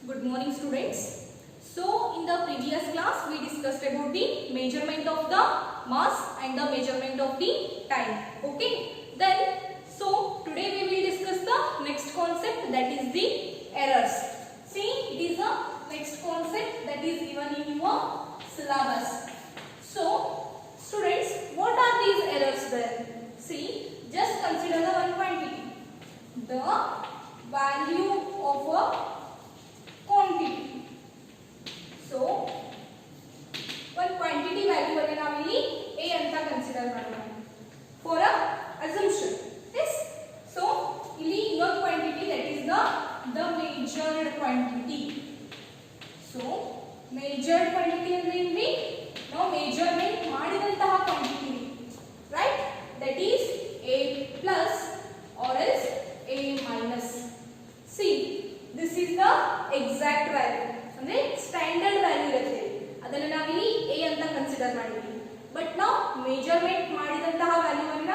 Good morning students. So in the previous class we discussed about the measurement of the mass and the measurement of the time. Okay. Then so today we will discuss the next concept, that is the errors. See, it is the next concept that is given in your syllabus. So students, what are these errors then? See, just consider the one quantity. The value of a quantity. So one quantity value ಅನ್ನು ನಾವು ಇಲ್ಲಿ a ಅಂತ consider ಮಾಡೋಣ for a assumption. Yes. So ಇಲ್ಲಿ ಇನ್ನೊಂದು quantity, that is the measured quantity. So measured quantity ಅಂದ್ರೆ ಇಲ್ಲಿ ನಾವು measurement ಮಾಡಿದಂತಹ quantity, right? That is a plus or else a minus. See, this is the exact value, ಅಂದ್ರೆ standard value ಇರುತ್ತೆ, ಅದನ್ನ ನಾವು ಇಲ್ಲಿ a ಅಂತ ಕನ್ಸಿಡರ್ ಮಾಡಿದ್ವಿ. ಬಟ್ ನಾವು ಮೆಜರ್ಮೆಂಟ್ ಮಾಡಿದಂತಹ ವ್ಯಾಲ್ಯೂ ಅನ್ನ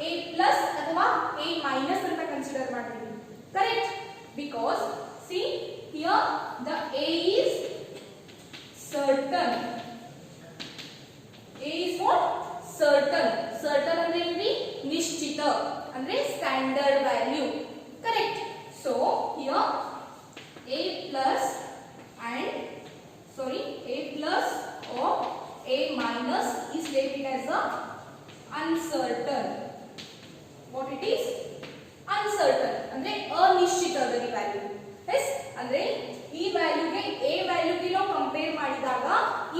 a ಪ್ಲಸ್ ಅಥವಾ a ಮೈನಸ್ ಅಂತ ಕನ್ಸಿಡರ್ ಮಾಡ್ತೀವಿ. Correct? Because see here the a is certain. a is what? certain. certain ಅಂದ್ರೆ ಏನ್ರಿ? ನಿಶ್ಚಿತ, ಅಂದ್ರೆ standard value. Correct? So here a plus or a minus is stated as a uncertain. What it is? Uncertain ಅಂದ್ರೆ ಅನಿಶ್ಚಿತದ value. S, ಅಂದ್ರೆ ಈ ವ್ಯಾಲ್ಯೂಗೆ a ವ್ಯಾಲ್ಯೂಗೆ ನಾವು compare ಮಾಡಿದಾಗ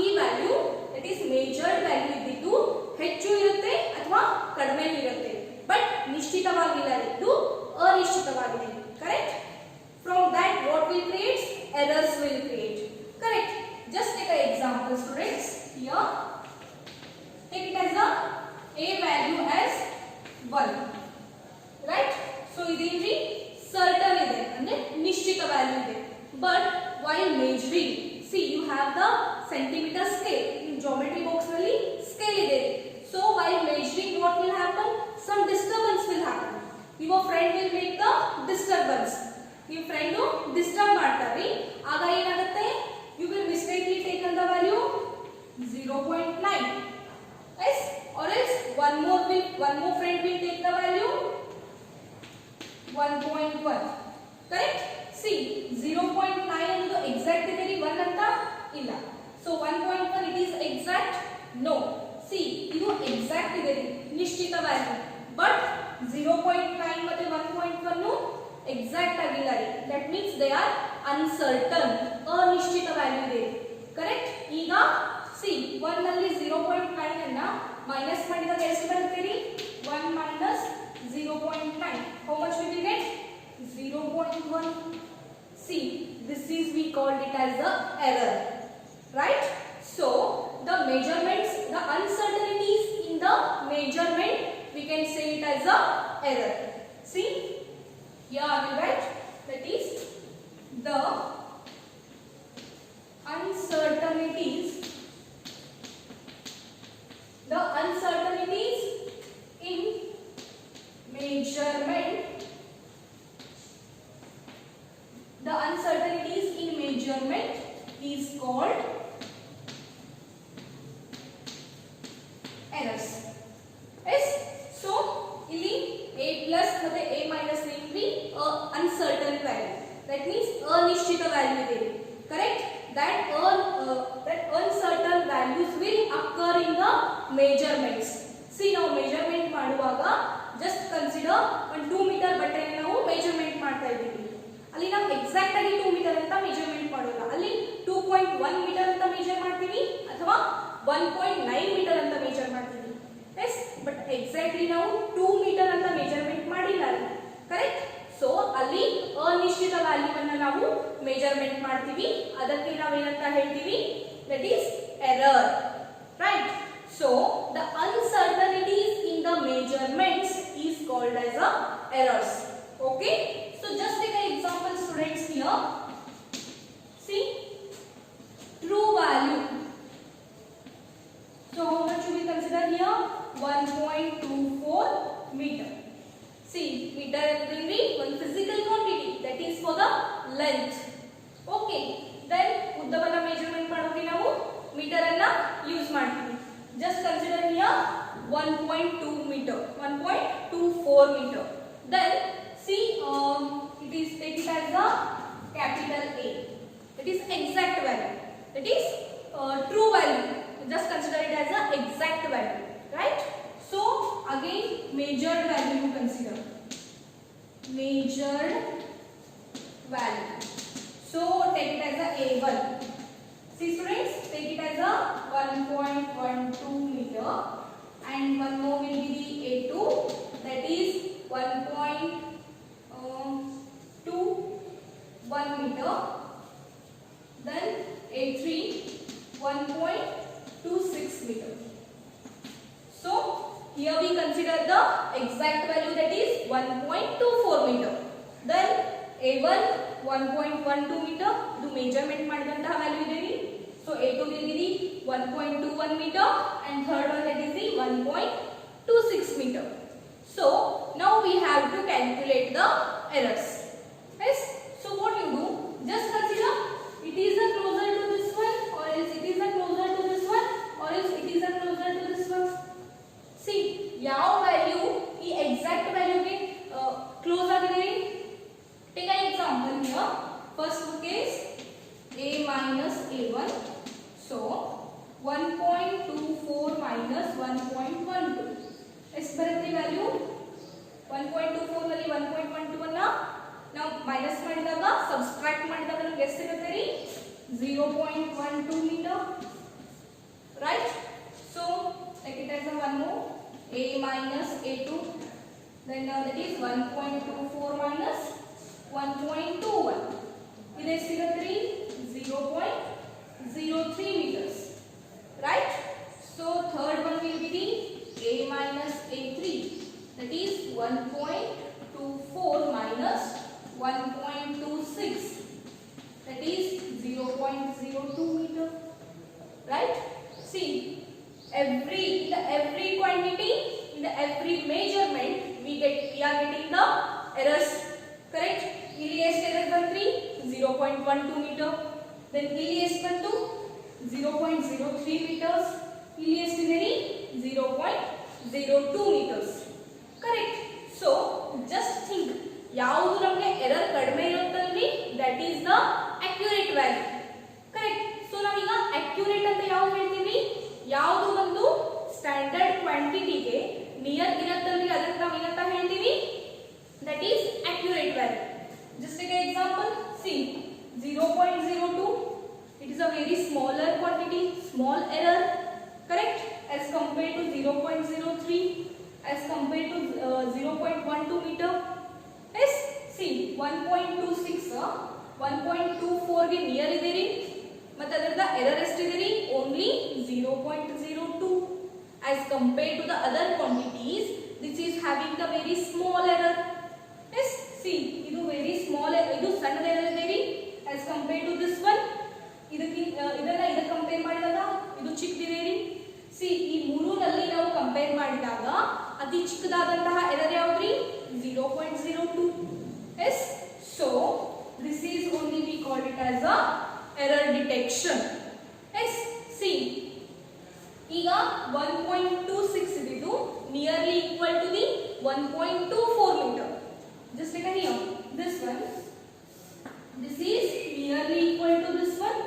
ಈ value that is measured value ಇದ್ದಿದ್ದು ಹೆಚ್ಚು ಇರುತ್ತೆ ಅಥವಾ ಕಡಿಮೆ ಇರುತ್ತೆ, ಬಟ್ ನಿಶ್ಚಿತವಾಗಿಲ್ಲ, ಇದು ಅನಿಶ್ಚಿತವಾಗಿದೆ. Correct? From that what will create? Errors will create. Correct? Just take an example students. Here take it as a value as 1, right? So idenri certain ide andre nishchita value ide, but while measuring, see you have the centimeter scale in geometry box nalli scale ide. So while measuring what will happen? Some disturbance will happen. Your friend will make the disturbance. ನಿಮ್ಮ friend disturb ಮಾಡ್ತಾರೆ, ಆಗ ಏನಾಗುತ್ತೆ? You will mistakenly taken the value 0.9. yes, or else one more friend will take the value 1.1. correct? see 0.9 ಅನ್ನೋದು exact ಇದೆ ರೀ, 1 ಅಂತ ಇಲ್ಲ. so 1.1 it is exact? no. see ಇದು ಎಕ್ಸಾಕ್ಟ್ ಇದೆ ರೀ, ನಿಶ್ಚಿತ ವ್ಯಾಲ್ಯೂ, ಬಟ್ 0.9 ಮತ್ತೆ 1.1 ಎಕ್ಸಾಕ್ಟ್ ಆಗಿಲ್ಲ ರೀ. That means they are uncertain, ಅನಿಶ್ಚಿತ ವ್ಯಾಲ್ಯೂ ಇದೆ. ಕರೆಕ್ಟ್? ಈಗ ಸಿ 1 ನಲ್ಲಿ 0.9 ಅನ್ನ ಮೈನಸ್ ಮಾಡಿದಾಗ ಎಷ್ಟು ಬರುತ್ತೆ ರೀ? 1 minus 0.9. how much we will get? 0.1. see this is we called it as the error, right? so the measurements, the uncertainties in the measurement, we can say it as a error. see here I will write, that is the uncertainties in measurement, the uncertainties in measurement is called errors. yes, so ಇಲ್ಲಿ a plus ಮತ್ತೆ a minus ಏನ್ರಿ? uncertain value, that means ಅನಿಶ್ಚಿತ value ಇದೆ. correct? that uncertain values will occur in the measurements. see ನಾವು measurement ಮಾಡುವಾಗ just consider ಒಂದು 2 metre ಬಟ್ಟೆನ ನಾವು measurement ಮಾಡ್ತಾ ಇದ್ದೀವಿ. ಅಲ್ಲಿ ನಾವು ಎಕ್ಸಾಕ್ಟ್ ಆಗಿ 2 ಮೀಟರ್ ಅಂತ measurement ಮಾಡೋಲ್ಲ, ಅಲ್ಲಿ 2.1 ಮೀಟರ್ ಅಂತ ಮೆಜರ್ ಮಾಡ್ತೀವಿ ಅಥವಾ 1.9 ಮೀಟರ್ ಅಂತ ಮೆಜರ್ ಮಾಡ್ತೀವಿ. yes, but exactly ನಾವು 2 ಮೀಟರ್ ಅಂತ ಮೆಜರ್ಮೆಂಟ್ ಮಾಡಿಲ್ಲ. ಕರೆಕ್ಟ್? ಸೊ ಅಲ್ಲಿ ಅನಿಶ್ಚಿತ ವ್ಯಾಲ್ಯೂ ಅನ್ನು ನಾವು ಮೆಜರ್ಮೆಂಟ್ ಮಾಡ್ತೀವಿ, ಅದಕ್ಕೆ ನಾವು ಏನಂತ ಹೇಳ್ತೀವಿ? That is error, right? So the uncertainties in the measurements is called as a errors. Okay, so just take an example students here. see true value. so how much we consider here? 1.24 meter. see meter is one physical quantity, that is for the length. Okay, is take it as a capital A. That is exact value. That is true value. Just consider it as a exact value, right? So again measured value you consider. Measured value. So take it as a A1. See students, take it as a 1.12 meter, and one more will be the A2, that is 1.21 meter. Then A3 1.26 meter. So here we consider the exact value, that is 1.24 meter. Then A1 1.12 meter, ಇದು measurement ಮಾಡಿದಂತಹ value ಇದೆ. So A2 will be the 1.21 meter, and third one, that is the 1.26 meter. So now we have to calculate the errors. Yes. So what you do? Just consider it is a closer to this one, or else it is a closer to this one, or else it is a closer to this one. See, ಯಾವ value ಈ exact value ಗೆ close ಆಗಿದೆ. Take an example here. First case, A minus A1. So 1.24 minus 1.12. ಎಷ್ಟು ಬರುತ್ತೆ value? 1.24 ನಲ್ಲಿ 1.12 ಅನ್ನ ನಾವು minus ಮಾಡಿದಾಗ, ಸಬ್ಸ್ಟ್ರಾಕ್ಟ್ ಮಾಡಿದಾಗ ನಮಗೆ ಎಷ್ಟು ಸಿಗುತ್ತೆ ರೀ? 0.12 meter. Right? So take it as a one more. A minus A2. Then that is 1.24 minus 1.21. ಇದು ಎಷ್ಟು ಸಿಗುತ್ತೆ ರೀ? 0.03 meters. Right? So third one will be the A minus A3. That is 1.24 minus 1.26. That is 0.02 meter. Right? See, every quantity, in the every measurement we are getting the errors. Correct? ಇಲ್ಲಿ ಎಷ್ಟು error ಬಂತ್ರಿ? 0.12 meter. Then ಇಲ್ಲಿ ಎಷ್ಟು ಬಂತು? 0.03 meters. ಇಲ್ಲಿ ಎಷ್ಟಿದೆ ರೀ? 0.02 meters. Correct? So just think, ಯಾವುದು ನಮಗೆ ಎರರ್ ಕಡಿಮೆ ಇರುತ್ತಲ್ರಿ, that is the accurate value. Correct? So ನಾವೀಗ accurate ಅಂತ ಯಾವುದು ಹೇಳ್ತೀವಿ? ಯಾವುದು ಒಂದು ಸ್ಟ್ಯಾಂಡರ್ಡ್ ಕ್ವಾಂಟಿಟಿಗೆ ನಿಯರ್ ಇರುತ್ತಲ್ರಿ, ಅದಕ್ಕೆ ನಾವು ಏನಂತ ಹೇಳ್ತೀವಿ? That is accurate value. Just take an example. See, 0.02. It is a very smaller quantity, small error. Correct? As compared to 0.03, as compared to 0.12 meter. Yes. See, 1.26, 1.24 ಗೆ ನಿಯರ್ ಇದೆ ರೀ, ಮತ್ತೆ ಅದರದ ಎರರ್ ಎಷ್ಟಿದೆ ರೀ? Only 0.02. As compared to the other quantities, this is having the very small error. Yes. See, ಇದು very small, ಇದು ಸಣ್ಣ error ಇದೆ ರೀ. As compared to this one, ಇದನ್ನ ಕಂಪೇರ್ ಮಾಡಿದಾಗ ಇದು ಚಿಕ್ಕದಿದೆ ರೀ. ಸಿ, ಈ ಮೂರರಲ್ಲಿ ನಾವು ಕಂಪೇರ್ ಮಾಡಿದಾಗ ಅತಿ ಚಿಕ್ಕದಾದಂತಹ ಎರರ್ ಯಾವ್ದ್ರಿ? 0.02. Yes. So this is only we call it as a error detection. Yes. See, ಈಗ 1.26 ಇದ್ದು nearly equal to the 1.24 meter. Just take a here. This one. This is nearly equal to this one.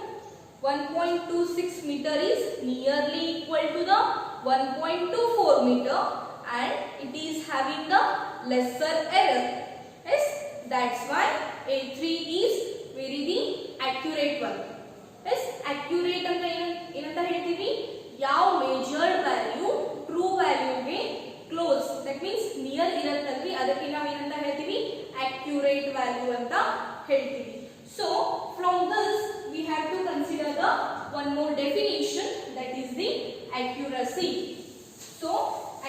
1.26 meter is nearly equal to the 1.24 meter, and it is having the lesser error. Yes, that's why A3 is very the accurate one. Yes, accurate anta ಏನಂತ ಹೇಳ್ತೀವಿ? ಯಾವ measured value true value ಗೆ close, that means near ಇರುತ್ತಲ್ವಿ, ಅದಕ್ಕೆ ನಾವು ಏನಂತ ಹೇಳ್ತೀವಿ? Accurate value ಅಂತ ಹೇಳ್ತೀವಿ. So from this we have to consider the one more definition, that is the accuracy. So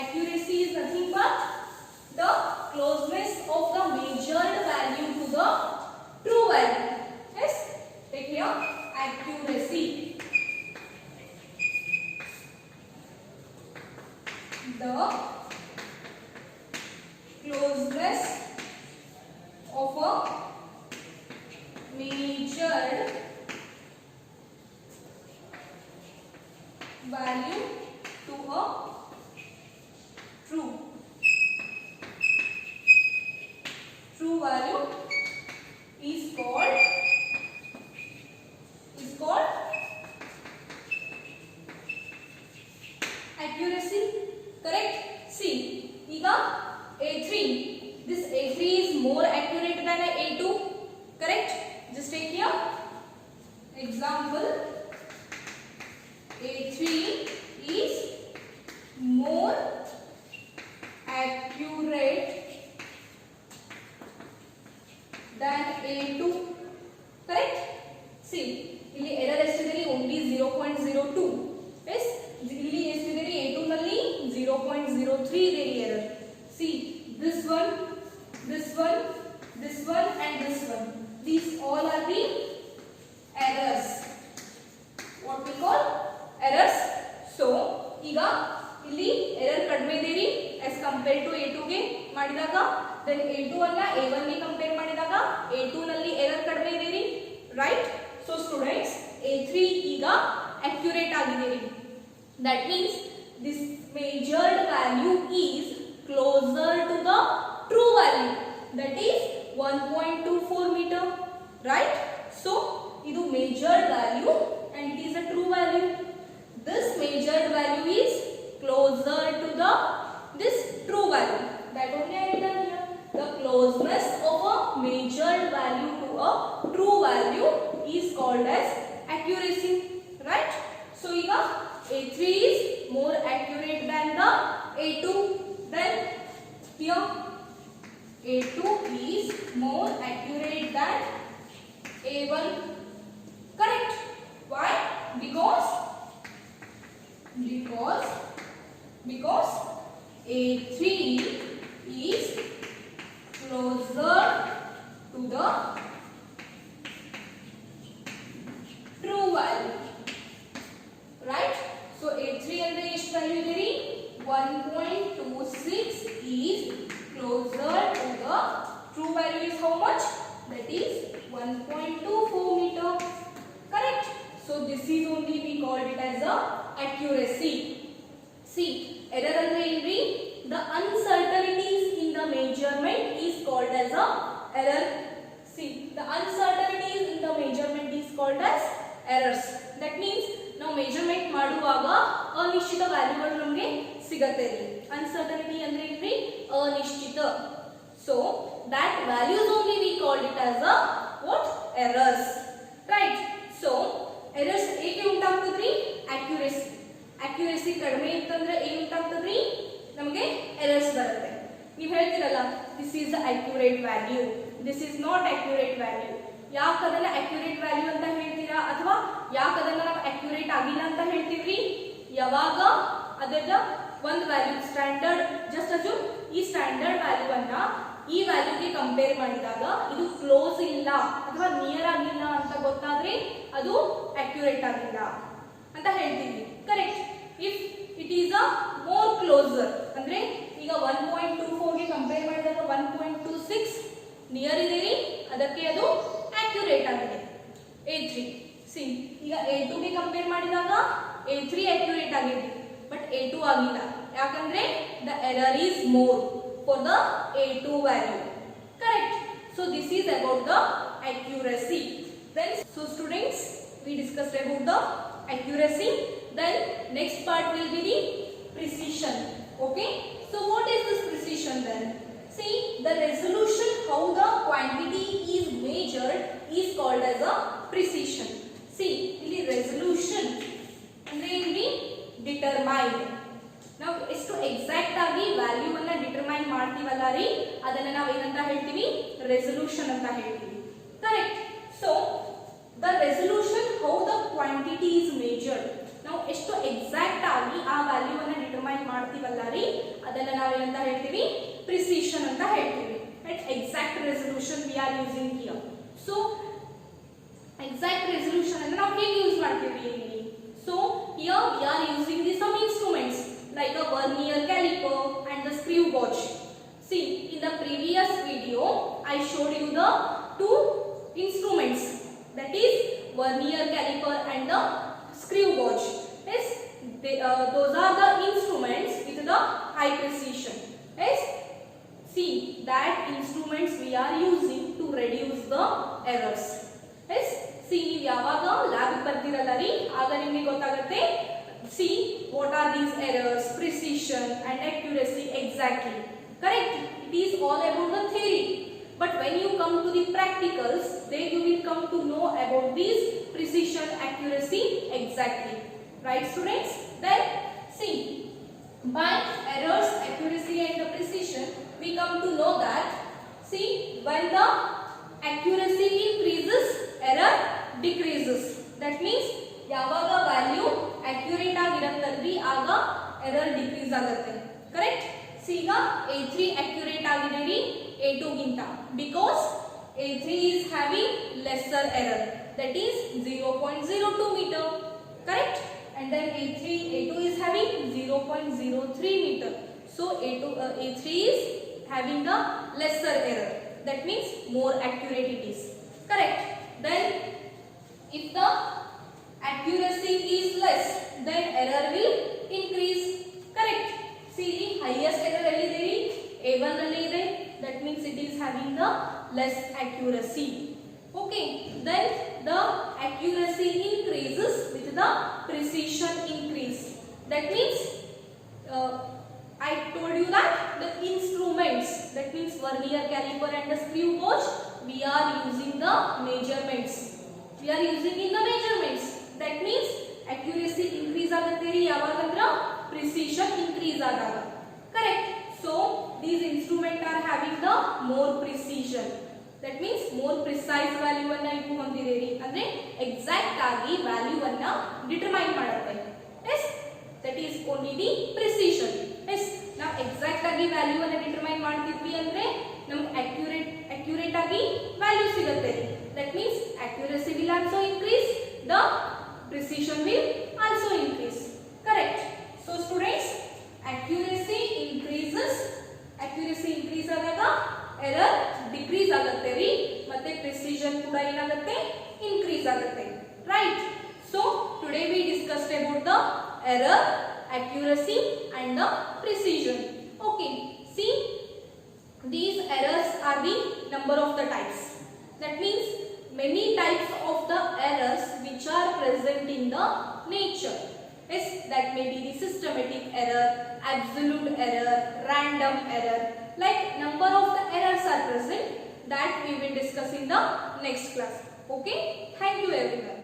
accuracy is nothing but the closeness of the measured value to the true value. Yes, take here accuracy. The closeness of a measured value to a true value is called accuracy. Correct? See, ಈಗ A3, this A3 is more accurate than A2. Correct? Just take here example. A3 is more accurate than A2. Correct? See, ಇಲ್ಲಿ error ಎಷ್ಟಿದೆ? only 0.02. yes, ಇಲ್ಲಿ ಎಷ್ಟಿದೆ? A2 ನಲ್ಲಿ 0.03 ಇದೆ error. See, this one and this one, these all are the errors. What we call errors. So ಈಗ ಇಲ್ಲಿ error ಕಡಿಮೆ ಇದೆ ರೀ as compared to A2 ಗೆ ಮಾಡಿದಾಗ, then A2 ಅನ್ನ A1 ಗೆ ಕಂಪೇರ್ ಮಾಡಿದಾಗ A2 ನಲ್ಲಿ error ಕಡಿಮೆ ಇದೆ ರೀ, right? So students, A3 ಈಗ accurate ಆಗಿದೆ ರೀ. That means this measured value is closer to the true value, that is 1.24 meter, right? So ಇದು measured value and it is a true value. This measured value is closer to this true value. That only I have done here. The closeness of a measured value to a true value is called as accuracy, right? So here A3 is more accurate than the A2. Then here A2 is more accurate than A1. Correct? Why? Because A3 is closer to the true value, right? So A3 ಅಂದ್ರೆ ಎಷ್ಟು value ಇದೆ ರೀ? 1.26 is closer to the true value is how much? That is 1.24 meter. Correct? So this is only we called it as a accuracy. See, error andre enri? The uncertainties in the measurement is called as a error. See, the uncertainties in the measurement is called as errors. That means ನಾವು measurement ಮಾಡುವಾಗ ಅನಿಶ್ಚಿತ ವ್ಯಾಲ್ಯೂಗಳು ನಮಗೆ ಸಿಗುತ್ತೆ ರೀ. uncertainty ಅಂದ್ರೆ ಏನ್ರಿ? ಅನಿಶ್ಚಿತ. So that values only we called it as a what? Errors, right? So errors ಏಕೆ ಉಂಟಾಗ್ತದ್ರಿ? accuracy ಕಡಿಮೆ ಇತ್ತಂದ್ರೆ ಏನು ಉಂಟಾಗ್ತದ್ರಿ? ನಮಗೆ errors ಬರುತ್ತೆ. ನೀವು ಹೇಳ್ತಿರಲ್ಲ, this is the accurate value, this is not accurate value. ಯಾಕೆ ಅದನ್ನ accurate value ಅಂತ ಹೇಳ್ತೀರಾ ಅಥವಾ ಯಾಕೆ ಅದನ್ನ ನಾವು accurate ಆಗಿಲ್ಲ ಅಂತ ಹೇಳ್ತೀವಿ? ಯಾವಾಗ ಅದರ ಒಂದು ವ್ಯಾಲ್ಯೂ ಸ್ಟ್ಯಾಂಡರ್ಡ್, ಜಸ್ಟ್ ಅಸ್ಯೂಮ್ ಈ ಸ್ಟ್ಯಾಂಡರ್ಡ್ ವ್ಯಾಲ್ಯೂ ಅನ್ನ ಈ ವ್ಯಾಲ್ಯೂಗೆ ಕಂಪೇರ್ ಮಾಡಿದಾಗ ಇದು ಕ್ಲೋಸ್ ಇಲ್ಲ ಅಥವಾ ನಿಯರ್ ಆಗಿಲ್ಲ ಅಂತ ಗೊತ್ತಾದ್ರೆ ಅದು accurate ಆಗಿಲ್ಲ ಅಂತ ಹೇಳ್ತೀವಿ. Correct? If it is a more closer ಅಂದ್ರೆ ಈಗ 1.24 ಗೆ ಕಂಪೇರ್ ಮಾಡಿದಾಗ 1.26 ನಿಯರ್ ಇದೆ ರೀ, ಅದಕ್ಕೆ ಅದು accurate ಆಗಿದೆ. A3 ಸಿ ಈಗ A2 ಗೆ ಕಂಪೇರ್ ಮಾಡಿದಾಗ A3 accurate ಆಗಿದೆ, ಬಟ್ A2 ಆಗಿಲ್ಲ. ಯಾಕಂದ್ರೆ the error is more for the A2 value. Correct? So this is about the accuracy. Then so students, we discussed about the accuracy. Then next part will be the precision. Okay? So what is this precision then? See, the resolution, how the quantity is measured is called as a precision. See, ಇಲ್ಲಿ resolution ಅಂದ್ರೆ ಇಲ್ಲಿ determine. ನಾವು ಎಷ್ಟು exact ಆಗಿ value ಅನ್ನ determine ಮಾಡ್ತೀವಲ್ಲ ರೀ, ಅದನ್ನ ನಾವು ಏನಂತ ಹೇಳ್ತೀವಿ? ರೆಸಲ್ಯೂಷನ್ ಅಂತ ಹೇಳ್ತೀವಿ. Correct? So the resolution, how the quantity is measured, ನಾವು ಎಷ್ಟು ಎಕ್ಸಾಕ್ಟ್ ಆಗಿ ಆ ವ್ಯಾಲ್ಯೂ ಅನ್ನ ಡಿಟರ್ಮೈನ್ ಮಾಡ್ತೀವಲ್ಲ ರೀ, ಅದನ್ನ ನಾವು ಏನಂತ ಹೇಳ್ತೀವಿ? ಪ್ರಿಸಿಷನ್ ಅಂತ ಹೇಳ್ತೀವಿ. Right? Exact resolution we are using here. So exact resolution ಅನ್ನು ನಾವು ಹೇಗೆ ಯೂಸ್ ಮಾಡ್ತೀವಿ ಇಲ್ಲಿ? So here we are using the some instruments like a vernier caliper and the screw gauge. See, in the previous video I showed you the two instruments, that is vernier caliper and the screw gauge. Yes, those are the instruments with the high precision. Yes, see, that instruments we are using to reduce the errors. Yes, see ನೀವು ಯಾವಾಗ lab ಬರ್ತಿರಲ್ಲ ರೀ ಆಗ ನಿಮಗೆ ಗೊತ್ತಾಗುತ್ತೆ see what are these errors, precision and accuracy exactly. Correct? It is all about the theory. But when you come to the practicals, then you will come to know about these precision, accuracy exactly. Right, students? Then see, by errors, accuracy and the precision, we come to know that see when the accuracy increases, error decreases. That means ಯಾವಾಗ value accurate ಆಗಿರುತ್ತಲ್ರಿ ಆಗ error decrease ಆಗುತ್ತೆ. Correct? See ಈಗ A3 accurate ಆಗಿದೆ ರೀ A2 ಗಿಂತ because A3 is having lesser error, that is 0.02 meter. Correct? And then A2 is having 0.03 meter. So A3 is having a lesser error. That means more accurate it is. Correct? Then if the accuracy is less, then error will increase. Correct? See the highest error ellide ri A1 alli ide, that means it is having the less accuracy. Okay, then the accuracy increases with the precision increase. That means I told you that the instruments, that means vernier caliper and the screw gauge, we are using the measurements. We are using in the measurements. That means accuracy increase ಆಗುತ್ತೆ ರೀ ಯಾವಾಗಂದ್ರ precision increase ಆದಾಗ. Correct? So these instruments are having the more precision. That means more precise value ಅನ್ನ ಇವು ಹೊಂದಿದೆ ರೀ ಅಂದ್ರೆ exact ಆಗಿ value ಅನ್ನ determine ಮಾಡುತ್ತೆ. Yes, that is only the precision. Yes, ನಾವು exact ಆಗಿ value ಅನ್ನ determine ಮಾಡ್ತಿದ್ವಿ ಅಂದ್ರೆ ನಮಗೆ accurate ಆಗಿ value ಸಿಗುತ್ತೆ ರೀ. That means accuracy will also increase, the precision will also increase. Correct? So students, accuracy increases, accuracy increase ಆದಾಗ error decrease ಆಗುತ್ತೆ ರೀ ಮತ್ತೆ precision ಕೂಡ ಏನಾಗುತ್ತೆ increase ಆಗುತ್ತೆ. Right? So today we discussed about the error, accuracy and the precision. Okay, see these errors are the number of the types. That means many types of the errors which are present in the nature. Yes, that may be the systematic error, absolute error, random error. Like number of the errors are present, that we will discuss in the next class. Okay, thank you everyone.